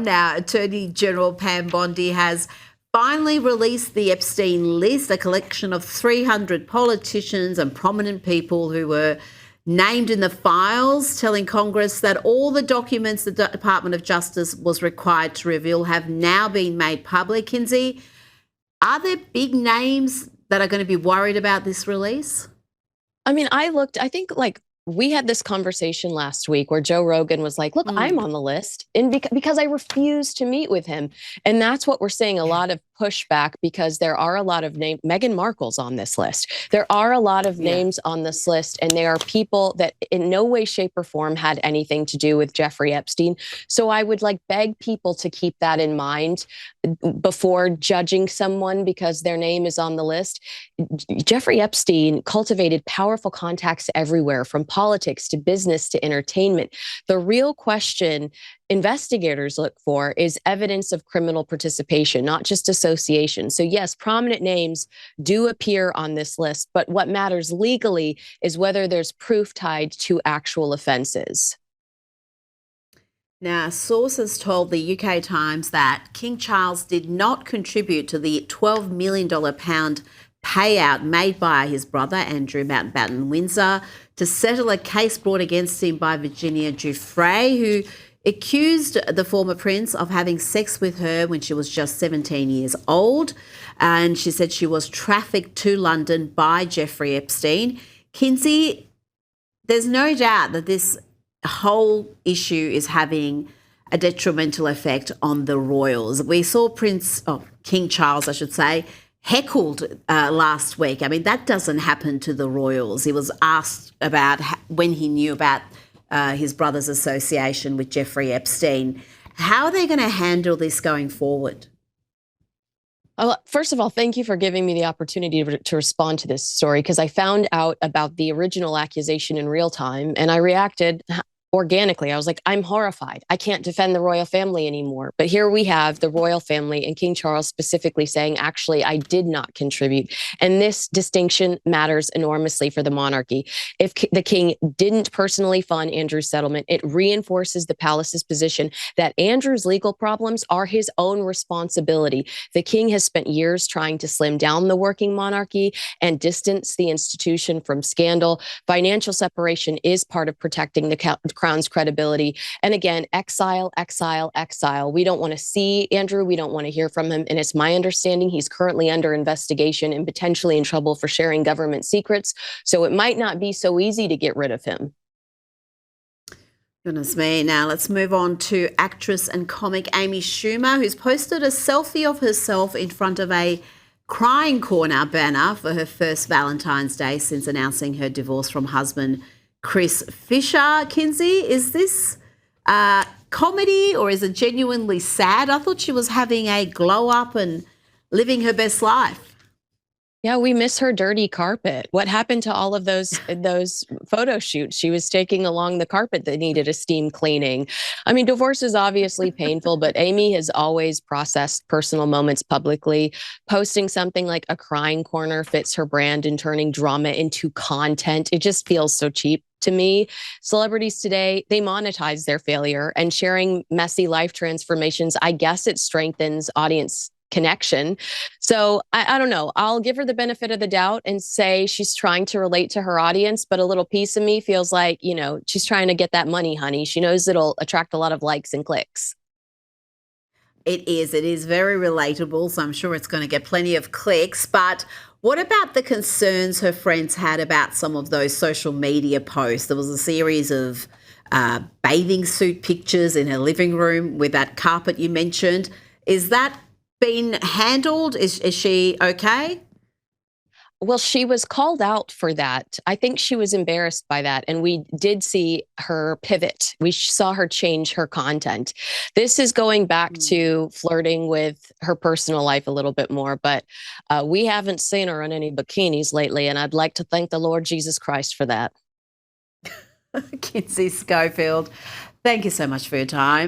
Now, Attorney General Pam Bondi has finally released the Epstein list, a collection of 300 politicians and prominent people who were named in the files, telling Congress that all the documents the Department of Justice was required to reveal have now been made public. Kinsey, are there big names that are going to be worried about this release? I mean, I think we had this conversation last week where Joe Rogan was like, look, I'm on the list. And because I refused to meet with him. And that's what we're seeing, a lot of pushback, because there are a lot of names. Meghan Markle's on this list. There are a lot of names on this list. And there are people that in no way, shape or form had anything to do with Jeffrey Epstein. So I would beg people to keep that in mind before judging someone because their name is on the list. Jeffrey Epstein cultivated powerful contacts everywhere, from politics to business to entertainment. The real question investigators look for is evidence of criminal participation, not just association. So yes, prominent names do appear on this list, but what matters legally is whether there's proof tied to actual offenses. Now, sources told the UK Times that King Charles did not contribute to the $12 million payout made by his brother, Andrew Mountbatten Windsor, to settle a case brought against him by Virginia Giuffre, who accused the former prince of having sex with her when she was just 17 years old. And she said she was trafficked to London by Jeffrey Epstein. Kinsey, there's no doubt that this whole issue is having a detrimental effect on the royals. We saw King Charles, I should say, heckled last week. I mean, that doesn't happen to the royals. He was asked about when he knew about his brother's association with Jeffrey Epstein. How are they going to handle this going forward? First of all, thank you for giving me the opportunity to respond to this story, because I found out about the original accusation in real time and I reacted organically. I was like, I'm horrified. I can't defend the royal family anymore. But here we have the royal family and King Charles specifically saying, actually, I did not contribute. And this distinction matters enormously for the monarchy. If the king didn't personally fund Andrew's settlement, it reinforces the palace's position that Andrew's legal problems are his own responsibility. The king has spent years trying to slim down the working monarchy and distance the institution from scandal. Financial separation is part of protecting the Crown's credibility. And again, exile, exile, exile. We don't want to see Andrew. We don't want to hear from him. And it's my understanding he's currently under investigation and potentially in trouble for sharing government secrets. So it might not be so easy to get rid of him. Goodness me. Now let's move on to actress and comic Amy Schumer, who's posted a selfie of herself in front of a Crying Corner banner for her first Valentine's Day since announcing her divorce from husband Chris Fisher. Kinsey, is this comedy or is it genuinely sad? I thought she was having a glow up and living her best life. Yeah, we miss her dirty carpet. What happened to all of those photo shoots she was taking along the carpet that needed a steam cleaning? I mean, divorce is obviously painful, but Amy has always processed personal moments publicly. Posting something like a crying corner fits her brand and turning drama into content. It just feels so cheap to me. Celebrities today, they monetize their failure, and sharing messy life transformations, I guess it strengthens audience connection. So I don't know. I'll give her the benefit of the doubt and say she's trying to relate to her audience, but a little piece of me feels like, she's trying to get that money, honey. She knows it'll attract a lot of likes and clicks. It is very relatable, so I'm sure it's going to get plenty of clicks. But what about the concerns her friends had about some of those social media posts? There was a series of bathing suit pictures in her living room with that carpet you mentioned. Is that been handled? Is she okay? Well, she was called out for that. I think she was embarrassed by that. And we did see her pivot. We saw her change her content. This is going back to flirting with her personal life a little bit more, but we haven't seen her in any bikinis lately. And I'd like to thank the Lord Jesus Christ for that. Kinsey Schofield, thank you so much for your time.